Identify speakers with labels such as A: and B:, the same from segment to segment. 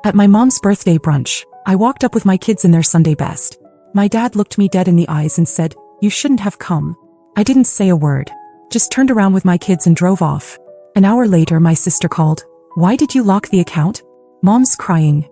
A: At my mom's birthday brunch, I walked up with my kids in their Sunday best. My dad looked me dead in the eyes and said, "You shouldn't have come." I didn't say a word, just turned around with my kids and drove off. An hour later, my sister called. "Why did you lock the account?" "Mom's crying."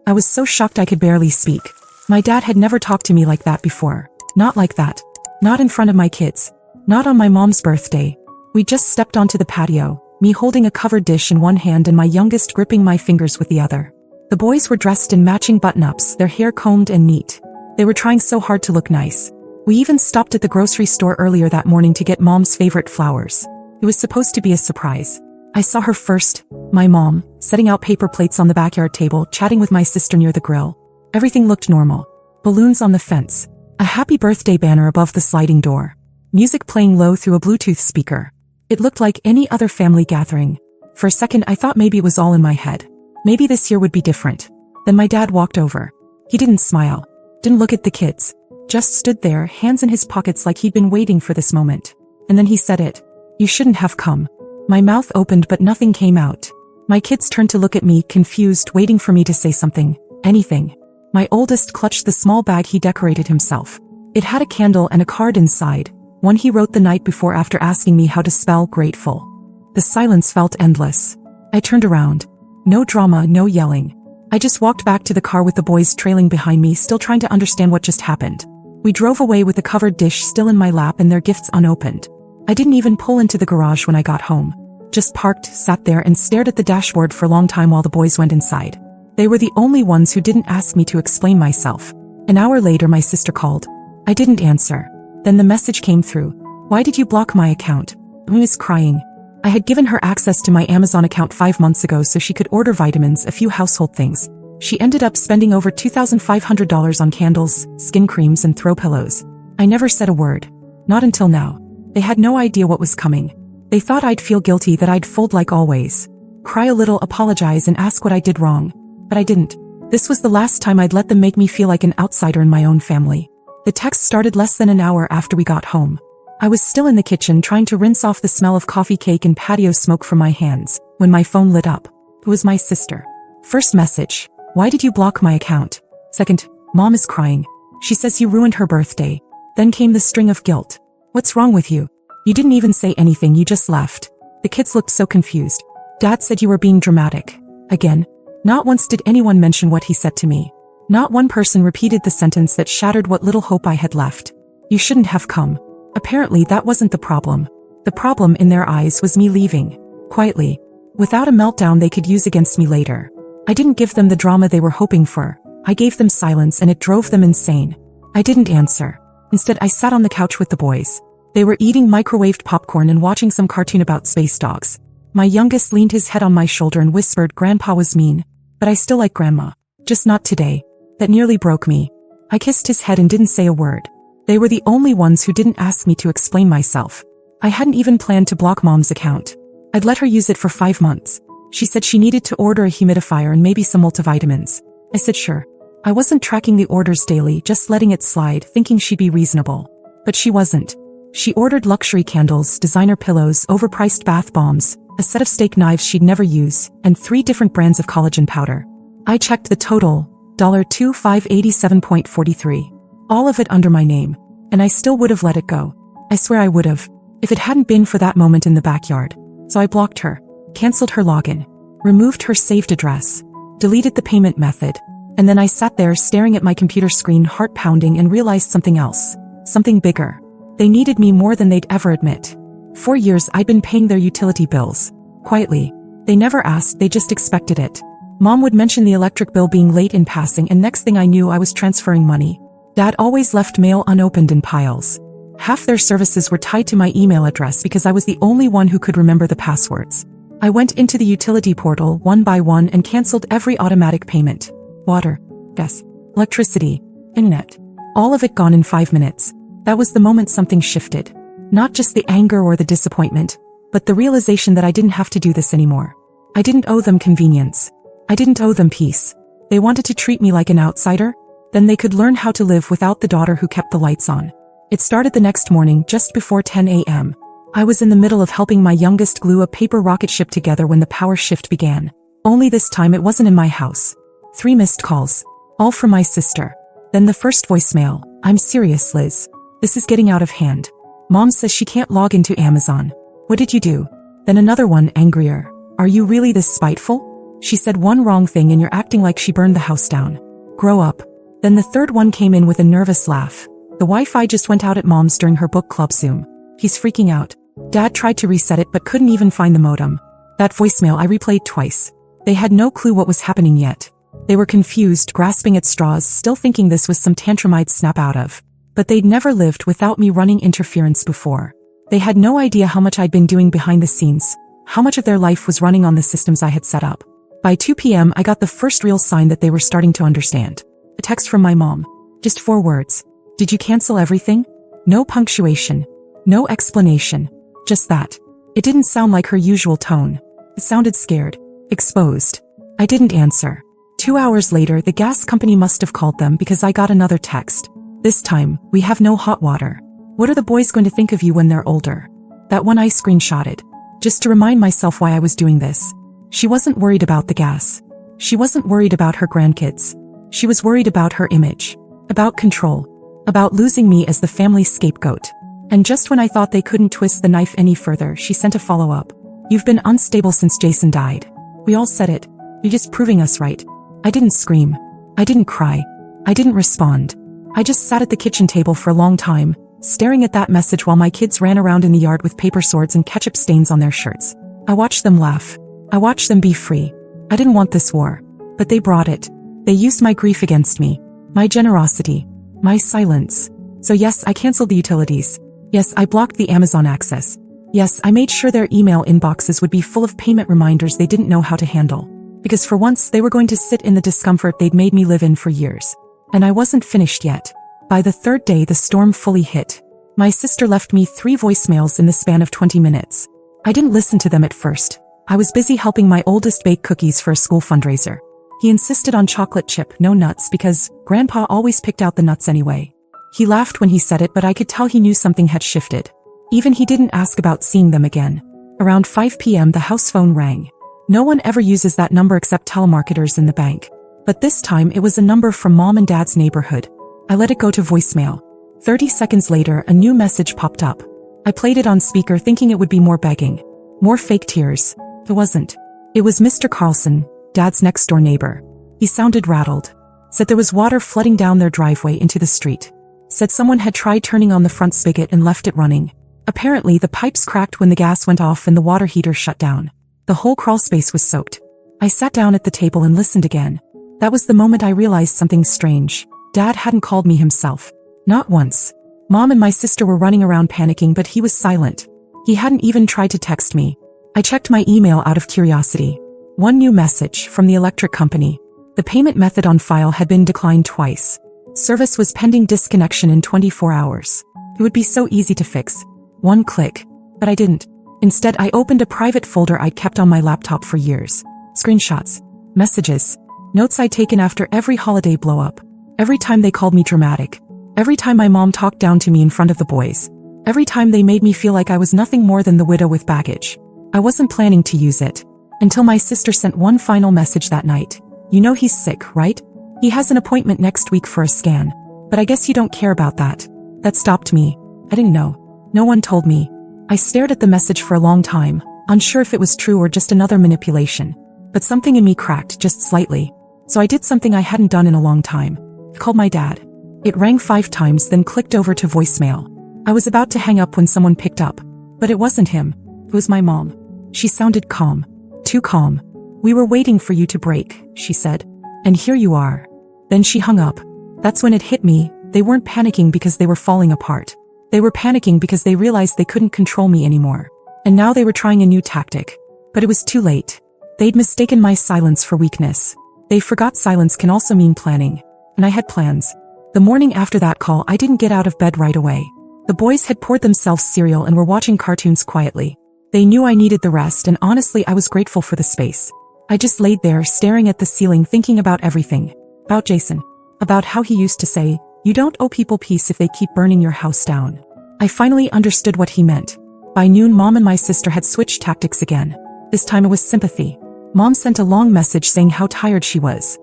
A: I was so shocked I could barely speak. My dad had never talked to me like that before. Not like that. Not in front of my kids. Not on my mom's birthday. We just stepped onto the patio, me holding a covered dish in one hand and my youngest gripping my fingers with the other. The boys were dressed in matching button-ups, their hair combed and neat. They were trying so hard to look nice. We even stopped at the grocery store earlier that morning to get Mom's favorite flowers. It was supposed to be a surprise. I saw her first, my mom, setting out paper plates on the backyard table, chatting with my sister near the grill. Everything looked normal. Balloons on the fence. A happy birthday banner above the sliding door. Music playing low through a Bluetooth speaker. It looked like any other family gathering. For a second I thought maybe it was all in my head. Maybe this year would be different. Then my dad walked over. He didn't smile. Didn't look at the kids. Just stood there, hands in his pockets like he'd been waiting for this moment. And then he said it. "You shouldn't have come." My mouth opened but nothing came out. My kids turned to look at me, confused, waiting for me to say something. Anything. My oldest clutched the small bag he decorated himself. It had a candle and a card inside, one he wrote the night before after asking me how to spell grateful. The silence felt endless. I turned around. No drama, no yelling. I just walked back to the car with the boys trailing behind me, still trying to understand what just happened. We drove away with the covered dish still in my lap and their gifts unopened. I didn't even pull into the garage when I got home. Just parked, sat there and stared at the dashboard for a long time while the boys went inside. They were the only ones who didn't ask me to explain myself. An hour later my sister called. I didn't answer. Then the message came through. "Why did you block my account?" I was crying. I had given her access to my Amazon account 5 months ago so she could order vitamins, a few household things. She ended up spending over $2,500 on candles, skin creams and throw pillows. I never said a word. Not until now. They had no idea what was coming. They thought I'd feel guilty, that I'd fold like always. Cry a little, apologize and ask what I did wrong. But I didn't. This was the last time I'd let them make me feel like an outsider in my own family. The text started less than an hour after we got home. I was still in the kitchen trying to rinse off the smell of coffee cake and patio smoke from my hands, when my phone lit up. It was my sister. First message. "Why did you block my account?" Second. "Mom is crying. She says you ruined her birthday." Then came the string of guilt. "What's wrong with you? You didn't even say anything, you just left." The kids looked so confused. "Dad said you were being dramatic." Again. Not once did anyone mention what he said to me. Not one person repeated the sentence that shattered what little hope I had left. "You shouldn't have come." Apparently that wasn't the problem. The problem in their eyes was me leaving. Quietly. Without a meltdown they could use against me later. I didn't give them the drama they were hoping for. I gave them silence and it drove them insane. I didn't answer. Instead I sat on the couch with the boys. They were eating microwaved popcorn and watching some cartoon about space dogs. My youngest leaned his head on my shoulder and whispered, "Grandpa was mean. But I still like Grandma. Just not today." That nearly broke me. I kissed his head and didn't say a word. They were the only ones who didn't ask me to explain myself. I hadn't even planned to block Mom's account. I'd let her use it for 5 months. She said she needed to order a humidifier and maybe some multivitamins. I said sure. I wasn't tracking the orders daily, just letting it slide, thinking she'd be reasonable. But she wasn't. She ordered luxury candles, designer pillows, overpriced bath bombs, a set of steak knives she'd never use, and 3 different brands of collagen powder. I checked the total, $2,587.43. All of it under my name. And I still would have let it go. I swear I would have. If it hadn't been for that moment in the backyard. So I blocked her. Cancelled her login. Removed her saved address. Deleted the payment method. And then I sat there staring at my computer screen, heart pounding, and realized something else. Something bigger. They needed me more than they'd ever admit. For years I'd been paying their utility bills. Quietly. They never asked, they just expected it. Mom would mention the electric bill being late in passing and next thing I knew I was transferring money. Dad always left mail unopened in piles. Half their services were tied to my email address because I was the only one who could remember the passwords. I went into the utility portal one by one and canceled every automatic payment. Water, gas, electricity, internet. All of it gone in 5 minutes. That was the moment something shifted. Not just the anger or the disappointment, but the realization that I didn't have to do this anymore. I didn't owe them convenience. I didn't owe them peace. They wanted to treat me like an outsider? Then they could learn how to live without the daughter who kept the lights on. It started the next morning, just before 10 a.m. I was in the middle of helping my youngest glue a paper rocket ship together when the power shift began. Only this time it wasn't in my house. 3 missed calls. All from my sister. Then the first voicemail. I'm serious, Liz. This is getting out of hand. Mom says she can't log into Amazon. What did you do? Then another one, angrier. Are you really this spiteful? She said one wrong thing and you're acting like she burned the house down. Grow up. Then the third one came in with a nervous laugh. The Wi-Fi just went out at Mom's during her book club Zoom. He's freaking out. Dad tried to reset it but couldn't even find the modem. That voicemail I replayed twice. They had no clue what was happening yet. They were confused, grasping at straws, still thinking this was some tantrum I'd snap out of. But they'd never lived without me running interference before. They had no idea how much I'd been doing behind the scenes, how much of their life was running on the systems I had set up. By 2 p.m. I got the first real sign that they were starting to understand. A text from my mom. Just 4 words. Did you cancel everything? No punctuation. No explanation. Just that. It didn't sound like her usual tone. It sounded scared. Exposed. I didn't answer. 2 hours later, the gas company must have called them because I got another text. This time, we have no hot water. What are the boys going to think of you when they're older? That one I screenshotted. Just to remind myself why I was doing this. She wasn't worried about the gas. She wasn't worried about her grandkids. She was worried about her image. About control. About losing me as the family scapegoat. And just when I thought they couldn't twist the knife any further, she sent a follow-up. You've been unstable since Jason died. We all said it. You're just proving us right. I didn't scream. I didn't cry. I didn't respond. I just sat at the kitchen table for a long time, staring at that message while my kids ran around in the yard with paper swords and ketchup stains on their shirts. I watched them laugh. I watched them be free. I didn't want this war. But they brought it. They used my grief against me. My generosity. My silence. So yes, I canceled the utilities. Yes, I blocked the Amazon access. Yes, I made sure their email inboxes would be full of payment reminders they didn't know how to handle. Because for once, they were going to sit in the discomfort they'd made me live in for years. And I wasn't finished yet. By the 3rd day, the storm fully hit. My sister left me 3 voicemails in the span of 20 minutes. I didn't listen to them at first. I was busy helping my oldest bake cookies for a school fundraiser. He insisted on chocolate chip, no nuts, because Grandpa always picked out the nuts anyway. He laughed when he said it, but I could tell he knew something had shifted. Even he didn't ask about seeing them again. Around 5 p.m. the house phone rang. No one ever uses that number except telemarketers in the bank. But this time it was a number from Mom and Dad's neighborhood. I let it go to voicemail. 30 seconds later, a new message popped up. I played it on speaker thinking it would be more begging. More fake tears. It wasn't. It was Mr. Carlson, Dad's next-door neighbor. He sounded rattled. Said there was water flooding down their driveway into the street. Said someone had tried turning on the front spigot and left it running. Apparently, the pipes cracked when the gas went off and the water heater shut down. The whole crawl space was soaked. I sat down at the table and listened again. That was the moment I realized something strange. Dad hadn't called me himself. Not once. Mom and my sister were running around panicking, but he was silent. He hadn't even tried to text me. I checked my email out of curiosity. One new message from the electric company. The payment method on file had been declined twice. Service was pending disconnection in 24 hours. It would be so easy to fix. One click. But I didn't. Instead, I opened a private folder I'd kept on my laptop for years. Screenshots. Messages. Notes I'd taken after every holiday blow-up. Every time they called me dramatic. Every time my mom talked down to me in front of the boys. Every time they made me feel like I was nothing more than the widow with baggage. I wasn't planning to use it. Until my sister sent one final message that night. You know he's sick, right? He has an appointment next week for a scan. But I guess you don't care about that. That stopped me. I didn't know. No one told me. I stared at the message for a long time, unsure if it was true or just another manipulation. But something in me cracked just slightly. So I did something I hadn't done in a long time. I called my dad. It rang 5 times, then clicked over to voicemail. I was about to hang up when someone picked up. But it wasn't him. It was my mom. She sounded calm. Too calm. We were waiting for you to break, she said. And here you are. Then she hung up. That's when it hit me. They weren't panicking because they were falling apart. They were panicking because they realized they couldn't control me anymore. And now they were trying a new tactic. But it was too late. They'd mistaken my silence for weakness. They forgot silence can also mean planning. And I had plans. The morning after that call, I didn't get out of bed right away. The boys had poured themselves cereal and were watching cartoons quietly. They knew I needed the rest, and honestly I was grateful for the space. I just laid there staring at the ceiling thinking about everything. About Jason. About how he used to say, you don't owe people peace if they keep burning your house down. I finally understood what he meant. By noon, Mom and my sister had switched tactics again. This time it was sympathy. Mom sent a long message saying how tired she was.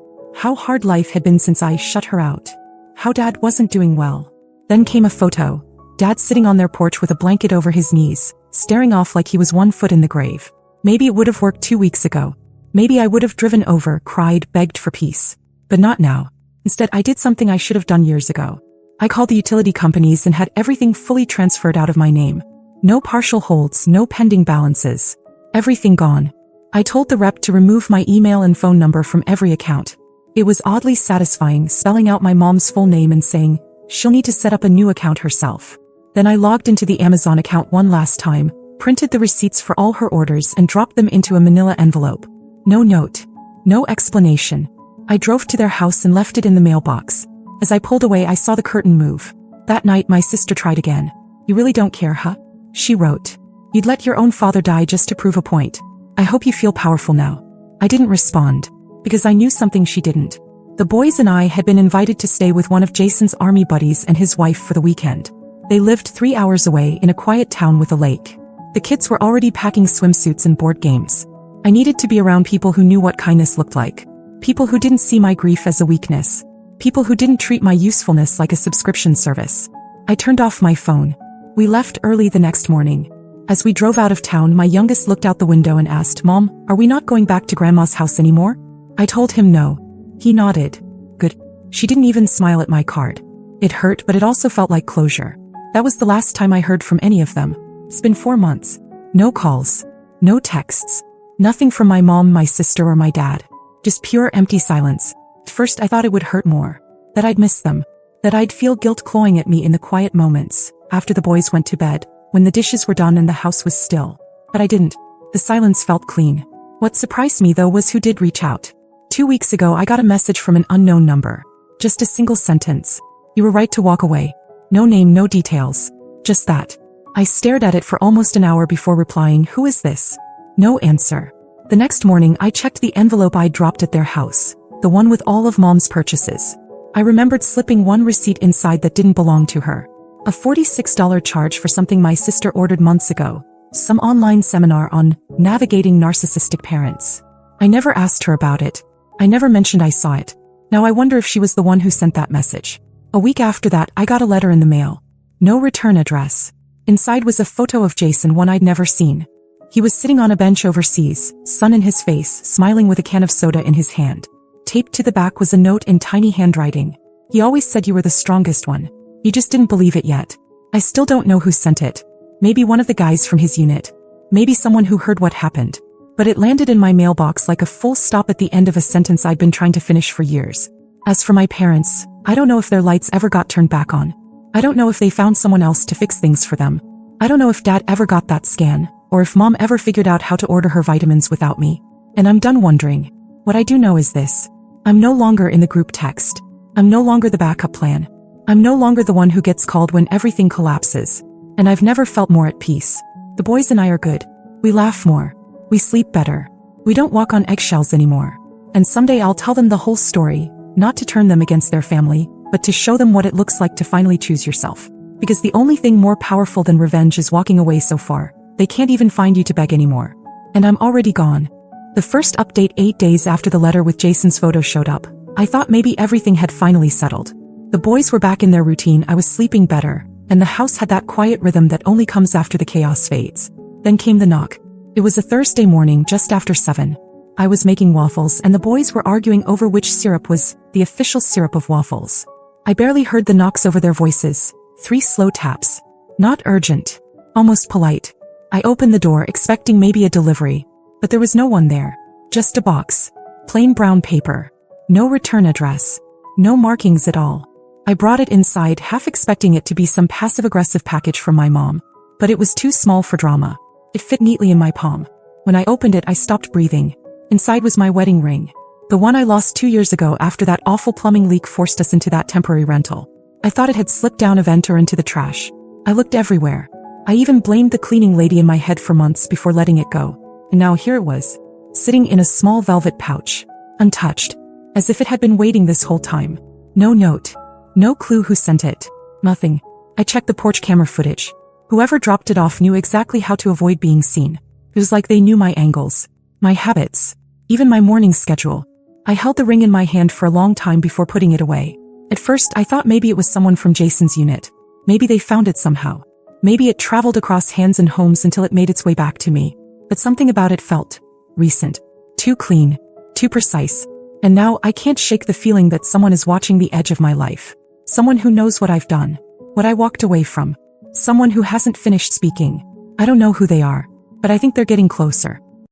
A: How hard life had been since I shut her out. How Dad wasn't doing well. Then came a photo. Dad sitting on their porch with a blanket over his knees, staring off like he was 1 foot in the grave. Maybe it would have worked 2 weeks ago. Maybe I would have driven over, cried, begged for peace. But not now. Instead, I did something I should have done years ago. I called the utility companies and had everything fully transferred out of my name. No partial holds, no pending balances. Everything gone. I told the rep to remove my email and phone number from every account. It was oddly satisfying spelling out my mom's full name and saying, she'll need to set up a new account herself. Then I logged into the Amazon account one last time, printed the receipts for all her orders and dropped them into a manila envelope. No note. No explanation. I drove to their house and left it in the mailbox. As I pulled away, I saw the curtain move. That night, my sister tried again. You really don't care, huh? She wrote. You'd let your own father die just to prove a point. I hope you feel powerful now. I didn't respond, because I knew something she didn't. The boys and I had been invited to stay with one of Jason's army buddies and his wife for the weekend. They lived 3 hours away in a quiet town with a lake. The kids were already packing swimsuits and board games. I needed to be around people who knew what kindness looked like. People who didn't see my grief as a weakness. People who didn't treat my usefulness like a subscription service. I turned off my phone. We left early the next morning. As we drove out of town, my youngest looked out the window and asked, Mom, are we not going back to Grandma's house anymore? I told him no. He nodded. Good. She didn't even smile at my card. It hurt, but it also felt like closure. That was the last time I heard from any of them. It's been 4 months. No calls. No texts. Nothing from my mom, my sister, or my dad. Just pure empty silence. At first I thought it would hurt more. That I'd miss them. That I'd feel guilt clawing at me in the quiet moments, after the boys went to bed, when the dishes were done and the house was still. But I didn't. The silence felt clean. What surprised me though was who did reach out. 2 weeks ago I got a message from an unknown number. Just a single sentence. You were right to walk away. No name, no details. Just that. I stared at it for almost an hour before replying, who is this? No answer. The next morning I checked the envelope I dropped at their house. The one with all of Mom's purchases. I remembered slipping one receipt inside that didn't belong to her. A $46 charge for something my sister ordered months ago. Some online seminar on navigating narcissistic parents. I never asked her about it. I never mentioned I saw it. Now I wonder if she was the one who sent that message. A week after that, I got a letter in the mail. No return address. Inside was a photo of Jason, one I'd never seen. He was sitting on a bench overseas, sun in his face, smiling with a can of soda in his hand. Taped to the back was a note in tiny handwriting. He always said you were the strongest one. You just didn't believe it yet. I still don't know who sent it. Maybe one of the guys from his unit. Maybe someone who heard what happened. But it landed in my mailbox like a full stop at the end of a sentence I'd been trying to finish for years. As for my parents, I don't know if their lights ever got turned back on. I don't know if they found someone else to fix things for them. I don't know if Dad ever got that scan, or if Mom ever figured out how to order her vitamins without me. And I'm done wondering. What I do know is this. I'm no longer in the group text. I'm no longer the backup plan. I'm no longer the one who gets called when everything collapses. And I've never felt more at peace. The boys and I are good. We laugh more. We sleep better. We don't walk on eggshells anymore. And someday I'll tell them the whole story, not to turn them against their family, but to show them what it looks like to finally choose yourself. Because the only thing more powerful than revenge is walking away so far, they can't even find you to beg anymore. And I'm already gone. The first update 8 days after the letter with Jason's photo showed up, I thought maybe everything had finally settled. The boys were back in their routine, I was sleeping better, and the house had that quiet rhythm that only comes after the chaos fades. Then came the knock. It was a Thursday morning just after 7. I was making waffles and the boys were arguing over which syrup was the official syrup of waffles. I barely heard the knocks over their voices. 3 slow taps. Not urgent. Almost polite. I opened the door expecting maybe a delivery, but there was no one there. Just a box. Plain brown paper. No return address. No markings at all. I brought it inside, half expecting it to be some passive-aggressive package from my mom. But it was too small for drama. It fit neatly in my palm. When I opened it, I stopped breathing. Inside was my wedding ring. The one I lost 2 years ago after that awful plumbing leak forced us into that temporary rental. I thought it had slipped down a vent or into the trash. I looked everywhere. I even blamed the cleaning lady in my head for months before letting it go. And now here it was, sitting in a small velvet pouch, untouched, as if it had been waiting this whole time. No note. No clue who sent it. Nothing. I checked the porch camera footage. Whoever dropped it off knew exactly how to avoid being seen. It was like they knew my angles, my habits, even my morning schedule. I held the ring in my hand for a long time before putting it away. At first, I thought maybe it was someone from Jason's unit. Maybe they found it somehow. Maybe it traveled across hands and homes until it made its way back to me. But something about it felt recent. Too clean. Too precise. And now I can't shake the feeling that someone is watching the edge of my life. Someone who knows what I've done. What I walked away from. Someone who hasn't finished speaking. I don't know who they are, but I think they're getting closer.